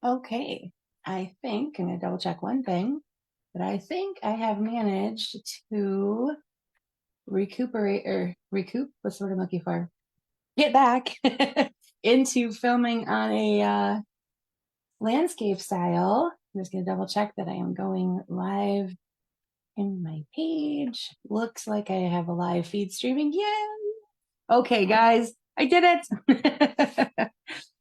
Okay, I think I'm gonna double check one thing, but I think I have managed to recuperate or recoup. What's the word I'm looking for? Get back into filming on a landscape style. I'm just gonna double check that I am going live in my page. Looks like I have a live feed streaming. Yay! Okay, guys, I did it.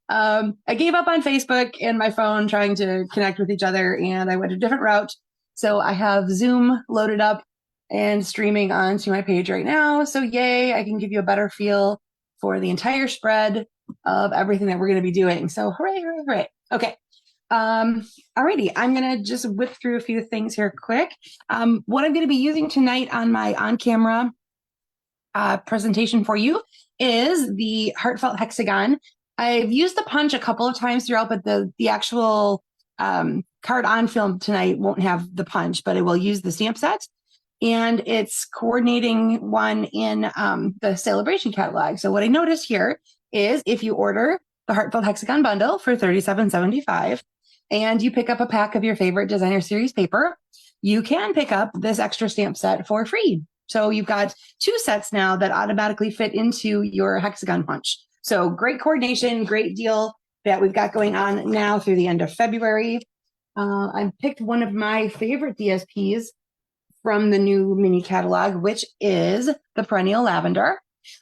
I gave up on Facebook and my phone trying to connect with each other, and I went a different route. So I have Zoom loaded up and streaming onto my page right now. So yay, I can give you a better feel for the entire spread of everything that we're going to be doing. So hooray, hooray, hooray. Okay. Alrighty, I'm going to just whip through a few things here quick. What I'm going to be using tonight on my on-camera presentation for you is the heartfelt hexagon. I've used the punch a couple of times throughout, but the actual card on film tonight won't have the punch, but it will use the stamp set. And it's coordinating one in the celebration catalog. So what I noticed here is if you order the heartfelt hexagon bundle for $37.75 and you pick up a pack of your favorite designer series paper, you can pick up this extra stamp set for free. So you've got two sets now that automatically fit into your hexagon punch. So great coordination, great deal that we've got going on now through the end of February. I picked one of my favorite DSPs from the new mini catalog, which is the perennial lavender.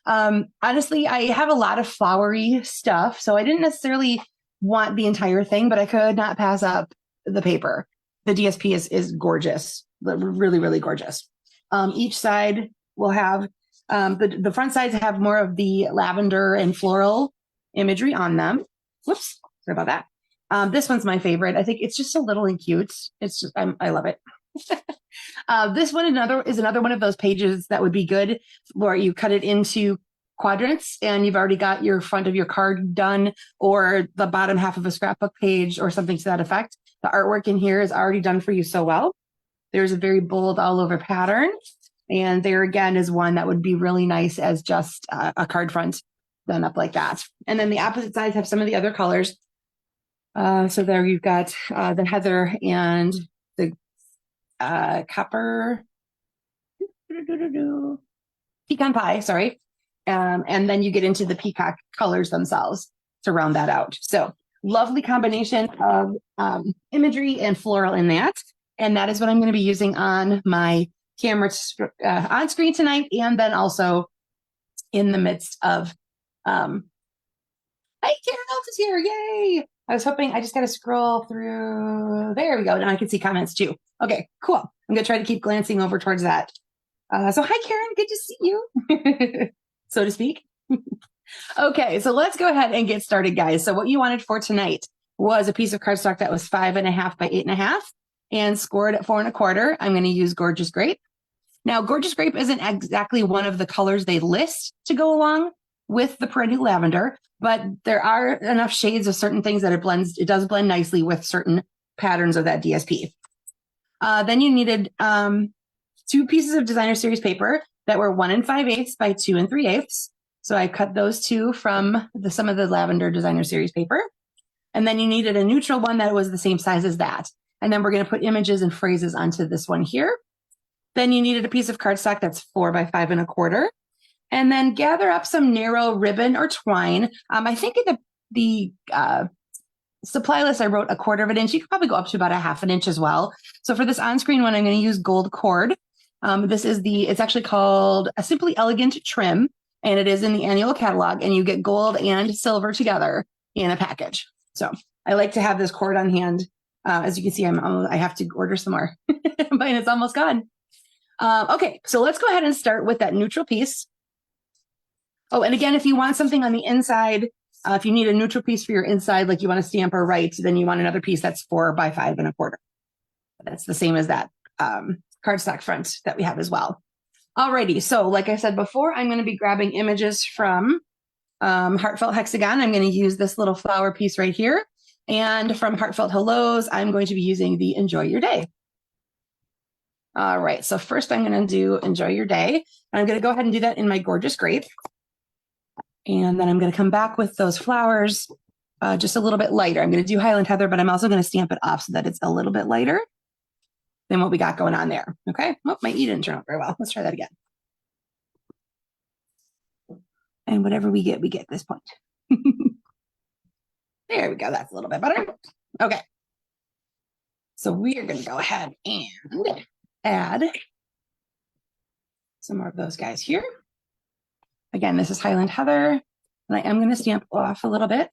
Honestly, I have a lot of flowery stuff, so I didn't necessarily want the entire thing, but I could not pass up the paper. The DSP is gorgeous, really, really gorgeous. Each side will have, the front sides have more of the lavender and floral imagery on them. Whoops, sorry about that. This one's my favorite. I think it's just so little and cute. It's just, I love it. This one is another one of those pages that would be good where you cut it into quadrants and you've already got your front of your card done, or the bottom half of a scrapbook page or something to that effect. The artwork in here is already done for you so well. There's a very bold all over pattern. And there again is one that would be really nice as just a card front done up like that. And then the opposite sides have some of the other colors. So there you've got the heather and the copper pecan pie, sorry. And then you get into the peacock colors themselves to round that out. So lovely combination of imagery and floral in that. And that is what I'm going to be using on my camera on screen tonight, and then also in the midst of, hey, Karen Else is here, yay! I was hoping, I just got to scroll through, there we go, now I can see comments too. Okay, cool. I'm going to try to keep glancing over towards that. So hi, Karen, good to see you, so to speak. Okay, so let's go ahead and get started, guys. So what you wanted for tonight was a piece of cardstock that was 5.5 by 8.5 and scored at 4.25. I'm going to use Gorgeous Grape. Now, Gorgeous Grape isn't exactly one of the colors they list to go along with the perennial lavender, but there are enough shades of certain things that it does blend nicely with certain patterns of that DSP. Then you needed two pieces of designer series paper that were 1 5/8 by 2 3/8. So I cut those two from some of the lavender designer series paper. And then you needed a neutral one that was the same size as that. And then we're going to put images and phrases onto this one here. Then you needed a piece of cardstock that's 4 by 5.25. And then gather up some narrow ribbon or twine. I think in the supply list, I wrote 1/4 of an inch. You could probably go up to about 1/2 inch as well. So for this on-screen one, I'm going to use gold cord. It's actually called a Simply Elegant Trim, and it is in the annual catalog, and you get gold and silver together in a package. So I like to have this cord on hand. As you can see, I have to order some more, but it's almost gone. Okay, so let's go ahead and start with that neutral piece. Oh, and again, if you want something on the inside, if you need a neutral piece for your inside, like you want to stamp or write, then you want another piece that's 4 by 5.25. That's the same as that cardstock front that we have as well. Alrighty, so like I said before, I'm going to be grabbing images from Heartfelt Hexagon. I'm going to use this little flower piece right here. And from Heartfelt Hellos, I'm going to be using the Enjoy Your Day. All right, so first I'm going to do Enjoy Your Day. I'm going to go ahead and do that in my Gorgeous Grape. And then I'm going to come back with those flowers just a little bit lighter. I'm going to do Highland Heather, but I'm also going to stamp it off so that it's a little bit lighter than what we got going on there. Okay. Oh, my E didn't turn out very well. Let's try that again. And whatever we get at this point. There we go. That's a little bit better. Okay. So we are going to go ahead and add some more of those guys here. Again, this is Highland Heather, and I am going to stamp off a little bit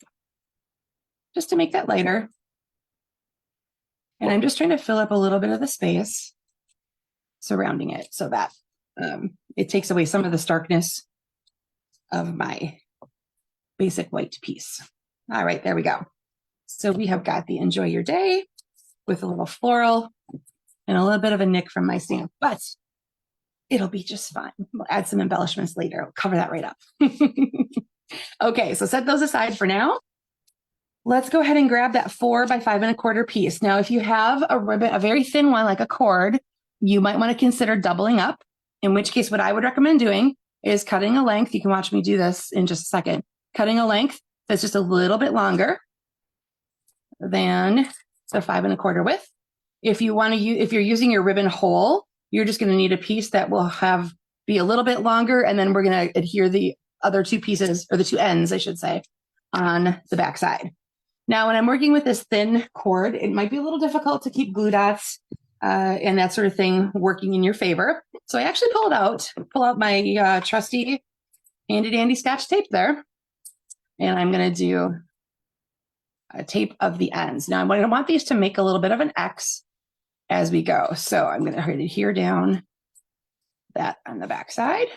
just to make that lighter. And I'm just trying to fill up a little bit of the space surrounding it so that it takes away some of the starkness of my basic white piece. All right, there we go. So we have got the Enjoy Your Day with a little floral and a little bit of a nick from my stamp, but it'll be just fine. We'll add some embellishments later. I'll cover that right up. Okay, so set those aside for now. Let's go ahead and grab that 4 by 5 1/4 piece. Now, if you have a ribbon, a very thin one like a cord, you might want to consider doubling up, in which case what I would recommend doing is cutting a length. You can watch me do this in just a second. Cutting a length that's just a little bit longer than the 5 1/4 width. If you want to use, if you're using your ribbon whole, you're just going to need a piece that will be a little bit longer, and then we're going to adhere the other 2 pieces, or the 2 ends, I should say, on the back side. Now, when I'm working with this thin cord, it might be a little difficult to keep glue dots and that sort of thing working in your favor. So I actually pull out my trusty handy dandy Scotch tape there, and I'm going to do a tape of the ends. Now, I'm going to want these to make a little bit of an X as we go. So I'm going to adhere down that on the back side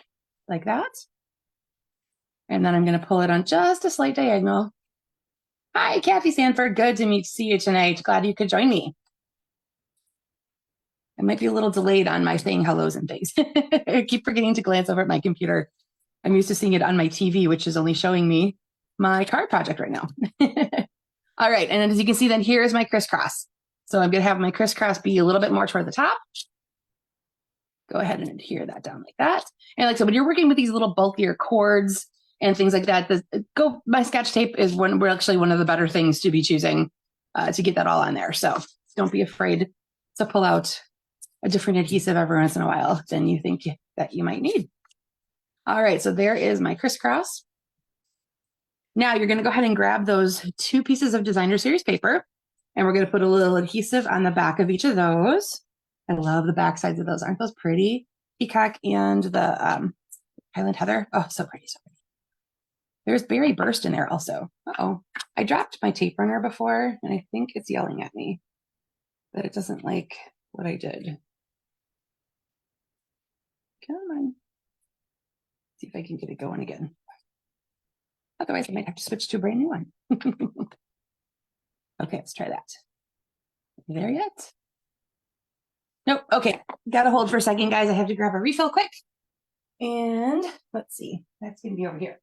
like that. And then I'm going to pull it on just a slight diagonal. Hi, Kathy Sanford. Good to see you tonight. Glad you could join me. I might be a little delayed on my saying hellos and things. I keep forgetting to glance over at my computer. I'm used to seeing it on my TV, which is only showing me my card project right now. All right. And as you can see, then here is my crisscross. So I'm going to have my crisscross be a little bit more toward the top. Go ahead and adhere that down like that. And like I said, when you're working with these little bulkier cords and things like that, my Scotch tape is actually one of the better things to be choosing to get that all on there. So don't be afraid to pull out a different adhesive every once in a while than you think that you might need. All right, so there is my crisscross. Now you're going to go ahead and grab those 2 pieces of designer series paper, and we're going to put a little adhesive on the back of each of those. I love the back sides of those. Aren't those pretty? Peacock and the Highland Heather. Oh, so pretty, so pretty. There's Berry Burst in there also. Uh-oh. I dropped my tape runner before, and I think it's yelling at me that it doesn't like what I did. Come on. See if I can get it going again. Otherwise, I might have to switch to a brand new one. Okay, let's try that. There yet? Nope. Okay, gotta hold for a second, guys. I have to grab a refill quick. And let's see. That's gonna be over here.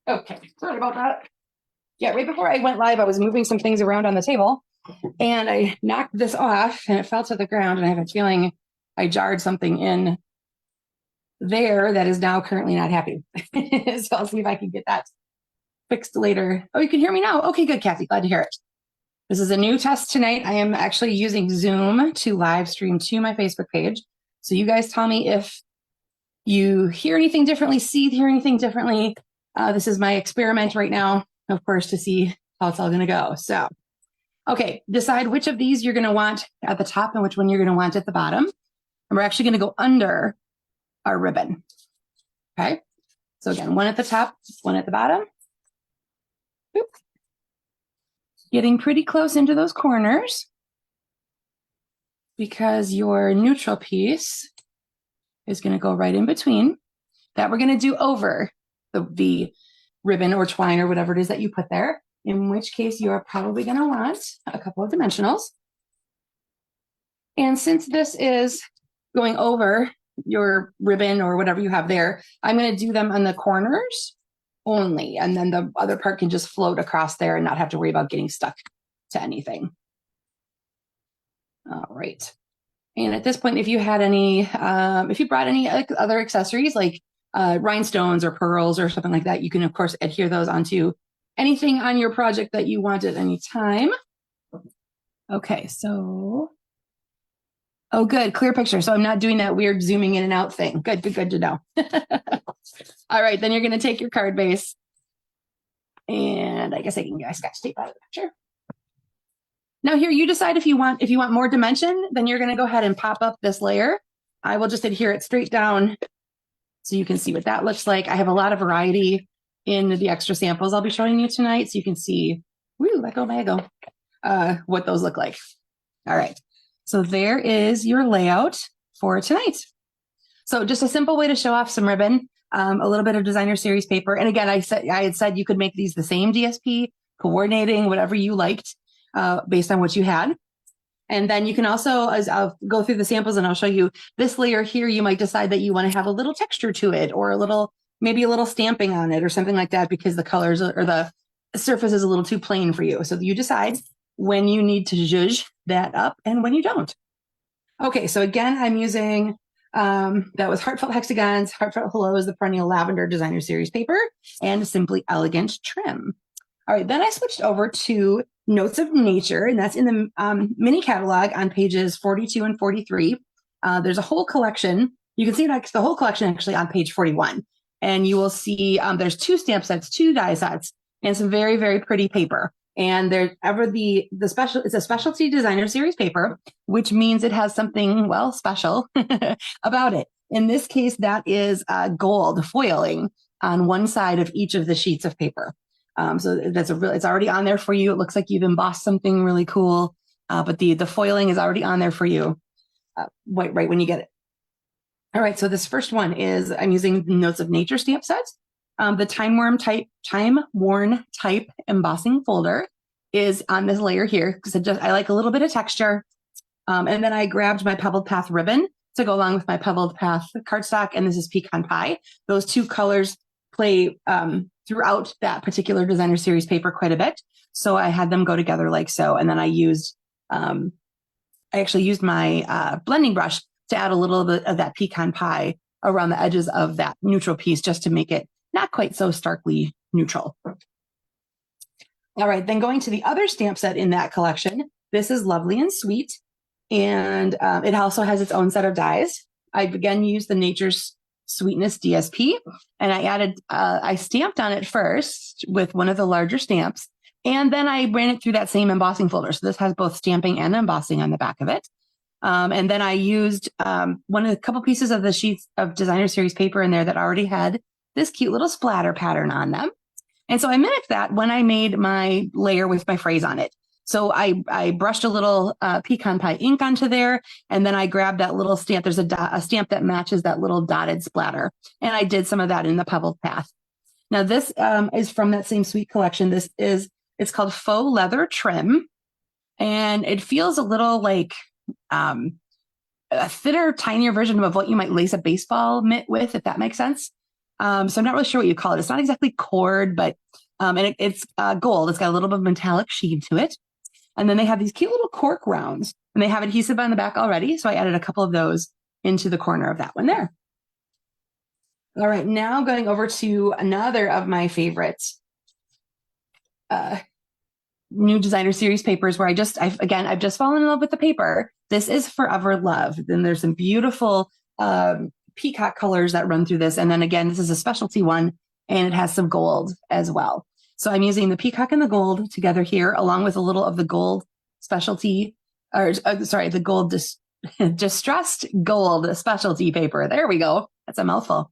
Okay, sorry about that. Yeah, right before I went live, I was moving some things around on the table, and I knocked this off, and it fell to the ground, and I have a feeling I jarred something in there that is now currently not happy. So I'll see if I can get that fixed later. Oh, you can hear me now? Okay, good, Kathy. Glad to hear it. This is a new test tonight. I am actually using Zoom to live stream to my Facebook page. So you guys tell me if you hear anything differently, hear anything differently. This is my experiment right now, of course, to see how it's all going to go. So, okay, decide which of these you're going to want at the top and which one you're going to want at the bottom. And we're actually going to go under our ribbon. Okay, so again, one at the top, one at the bottom. Oop. Getting pretty close into those corners because your neutral piece is going to go right in between. That we're going to do over the ribbon or twine or whatever it is that you put there, in which case you are probably going to want a couple of dimensionals. And since this is going over your ribbon or whatever you have there, I'm going to do them on the corners only. And then the other part can just float across there and not have to worry about getting stuck to anything. All right. And at this point, if you had any, if you brought any other accessories like rhinestones or pearls or something like that, you can, of course, adhere those onto anything on your project that you want at any time. Okay, so, oh, good, clear picture. So I'm not doing that weird zooming in and out thing. Good to know. All right, then you're going to take your card base, and I guess I can get scotch tape out of the picture. Now here, you decide if you want more dimension, then you're going to go ahead and pop up this layer. I will just adhere it straight down so you can see what that looks like. I have a lot of variety in the extra samples I'll be showing you tonight, so you can see, let go, what those look like. All right, so there is your layout for tonight. So just a simple way to show off some ribbon, a little bit of designer series paper. And again, I had said you could make these the same DSP, coordinating whatever you liked based on what you had. And then you can also, as I'll go through the samples and I'll show you this layer here, you might decide that you want to have a little texture to it or maybe a little stamping on it or something like that because the colors or the surface is a little too plain for you. So you decide when you need to zhuzh that up and when you don't. Okay, so again, I'm using, that was Heartfelt Hexagons, Heartfelt Hellos, the Perennial Lavender Designer Series paper, and Simply Elegant trim. All right, then I switched over to Notes of Nature, and that's in the mini catalog on pages 42 and 43. There's a whole collection. You can see the whole collection actually on page 41. And you will see there's 2 stamp sets, 2 die sets, and some very, very pretty paper. And there's it's a specialty designer series paper, which means it has something, well, special about it. In this case, that is gold foiling on one side of each of the sheets of paper. So it's already on there for you. It looks like you've embossed something really cool, but the foiling is already on there for you right when you get it. All right, so this first one is I'm using Notes of Nature stamp sets. The time-worn type embossing folder is on this layer here because I like a little bit of texture. And then I grabbed my Pebbled Path ribbon to go along with my Pebbled Path cardstock, and this is Pecan Pie. Those 2 colors play throughout that particular designer series paper quite a bit. So I had them go together like so. And then I actually used my blending brush to add a little bit of that Pecan Pie around the edges of that neutral piece just to make it not quite so starkly neutral. All right, then going to the other stamp set in that collection, this is Lovely and Sweet. And it also has its own set of dies. I again used the Nature's Sweetness DSP, and I stamped on it first with one of the larger stamps, and then I ran it through that same embossing folder. So this has both stamping and embossing on the back of it. And then I used a couple pieces of the sheets of designer series paper in there that already had this cute little splatter pattern on them. And so I mimicked that when I made my layer with my phrase on it. So I brushed a little Pecan Pie ink onto there, and then I grabbed that little stamp. There's a stamp that matches that little dotted splatter, and I did some of that in the Pebbled Path. Now this is from that same sweet collection. It's called Faux Leather Trim, and it feels a little like a thinner, tinier version of what you might lace a baseball mitt with, if that makes sense. So I'm not really sure what you call it. It's not exactly cord, but and it's gold. It's got a little bit of metallic sheen to it. And then they have these cute little cork rounds, and they have adhesive on the back already. So I added a couple of those into the corner of that one there. All right, now going over to another of my favorites, new designer series papers where I've just fallen in love with the paper. This is Forever Love. Then there's some beautiful peacock colors that run through this. And then again, this is a specialty one, and it has some gold as well. So I'm using the peacock and the gold together here, along with a little of the gold specialty, the gold distressed gold specialty paper. There we go. That's a mouthful.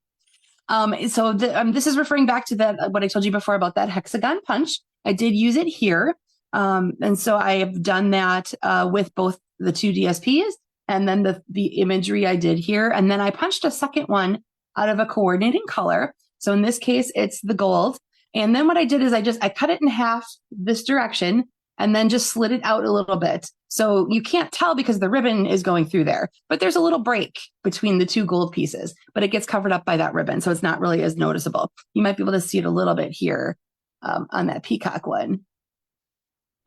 So this is referring back to what I told you before about that hexagon punch. I did use it here. And so I have done that with both the 2 DSPs and then the imagery I did here. And then I punched a second one out of a coordinating color. So in this case, it's the gold. And then what I did is I cut it in half this direction, and then just slid it out a little bit. So you can't tell because the ribbon is going through there, but there's a little break between the two gold pieces, but it gets covered up by that ribbon. So it's not really as noticeable. You might be able to see it a little bit here on that peacock one.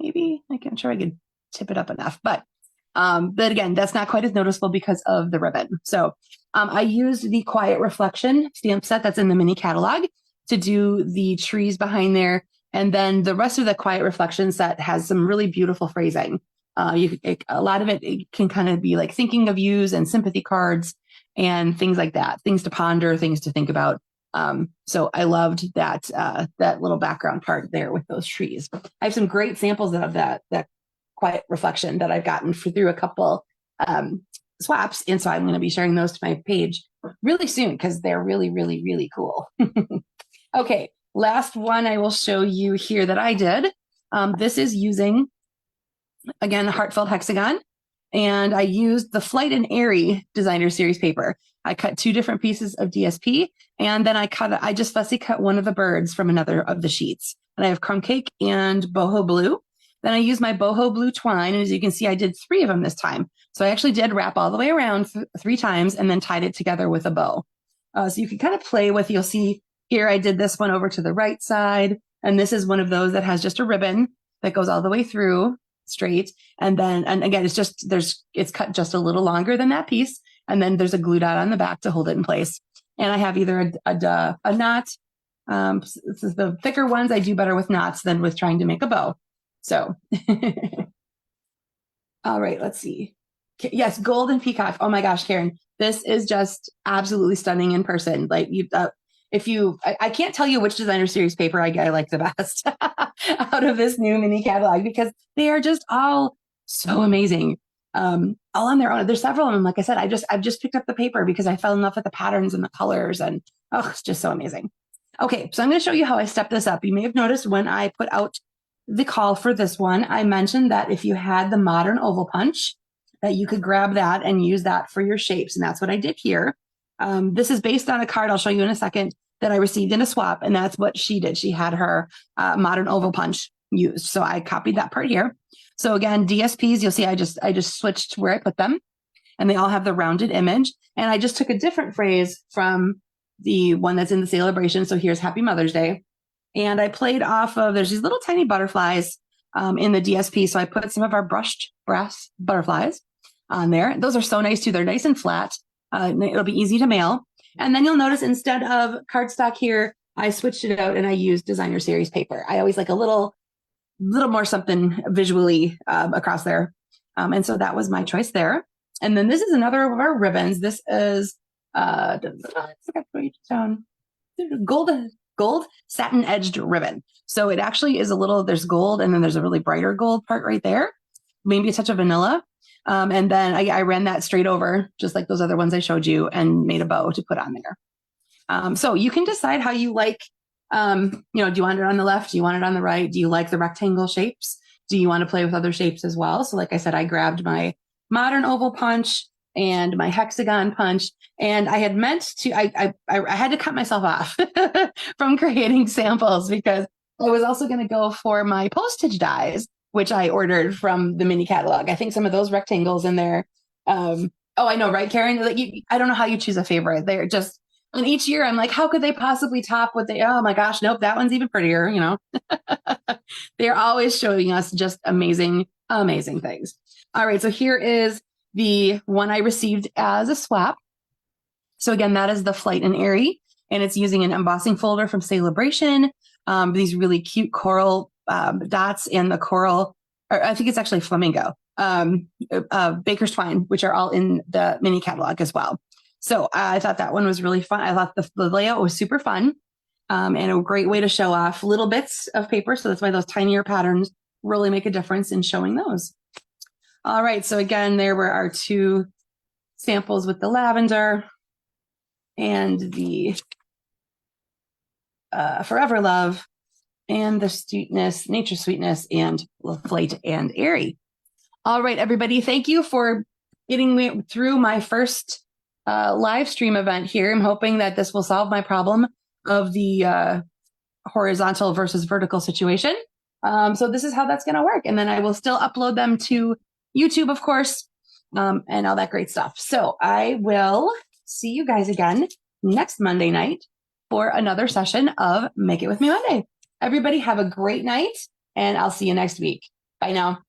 Maybe I'm sure I could tip it up enough, but again, that's not quite as noticeable because of the ribbon. So I used the Quiet Reflection stamp set that's in the mini catalog to do the trees behind there. And then the rest of the Quiet Reflection set has some really beautiful phrasing. A lot of it can kind of be like thinking of yous and sympathy cards and things like that, things to ponder, things to think about. So I loved that little background part there with those trees. I have some great samples of that Quiet Reflection that I've gotten through a couple swaps. And so I'm going to be sharing those to my page really soon because they're really, really, really cool. Okay, last one I will show you here that I did. This is using, again, Heartfelt Hexagon. And I used the Flight and Airy Designer Series paper. I cut 2 different pieces of DSP, and then I just fussy cut one of the birds from another of the sheets. And I have Crumb Cake and Boho Blue. Then I used my Boho Blue twine, and as you can see, I did 3 of them this time. So I actually did wrap all the way around 3 times and then tied it together with a bow. So you can kind of play with, you'll see here I did this one over to the right side, and this is one of those that has just a ribbon that goes all the way through straight. And again, it's cut just a little longer than that piece. And then there's a glue dot on the back to hold it in place. And I have either a knot. This is the thicker ones. I do better with knots than with trying to make a bow. So, all right, let's see. Yes, golden peacock. Oh my gosh, Karen, this is just absolutely stunning in person. Like I can't tell you which Designer Series paper I like the best out of this new mini catalog because they are just all so amazing. All on their own. There's several of them. Like I said, I've just picked up the paper because I fell in love with the patterns and the colors, and it's just so amazing. Okay, so I'm going to show you how I step this up. You may have noticed when I put out the call for this one, I mentioned that if you had the modern oval punch, that you could grab that and use that for your shapes. And that's what I did here. This is based on a card I'll show you in a second that I received in a swap. And that's what she did. She had her modern oval punch used. So I copied that part here. So again, DSPs, you'll see I just switched where I put them, and they all have the rounded image. And I just took a different phrase from the one that's in the celebration. So here's Happy Mother's Day. And I played off of, there's these little tiny butterflies in the DSP. So I put some of our brushed brass butterflies on there. Those are so nice too. They're nice and flat. It'll be easy to mail. And then you'll notice instead of cardstock here, I switched it out and I used Designer Series paper. I always like a little more something visually across there. And so that was my choice there. And then this is another of our ribbons. This is gold satin edged ribbon. So it actually is there's gold, and then there's a really brighter gold part right there, maybe a touch of vanilla. And then I ran that straight over, just like those other ones I showed you, and made a bow to put on there. So you can decide how you like, do you want it on the left? Do you want it on the right? Do you like the rectangle shapes? Do you want to play with other shapes as well? So like I said, I grabbed my modern oval punch and my hexagon punch, and I had meant to, I had to cut myself off from creating samples because I was also going to go for my postage dies, which I ordered from the mini catalog. I think some of those rectangles in there. I know, right, Karen? I don't know how you choose a favorite. They're just, and each year I'm like, how could they possibly top what oh my gosh, nope, that one's even prettier, They're always showing us just amazing, amazing things. All right, so here is the one I received as a swap. So again, that is the Flight and Airy, and it's using an embossing folder from Celebration, these really cute coral dots and the coral, or I think it's actually flamingo, baker's twine, which are all in the mini catalog as well. So I thought that one was really fun. I thought the layout was super fun, and a great way to show off little bits of paper. So that's why those tinier patterns really make a difference in showing those. All right, so again, there were our 2 samples with the lavender and the Forever Love, and the sweetness, Nature Sweetness, and Flight and Airy. All right, everybody, thank you for getting me through my first live stream event here. I'm hoping that this will solve my problem of the horizontal versus vertical situation. So this is how that's going to work. And then I will still upload them to YouTube, of course, and all that great stuff. So I will see you guys again next Monday night for another session of Make It With Me Monday. Everybody have a great night, and I'll see you next week. Bye now.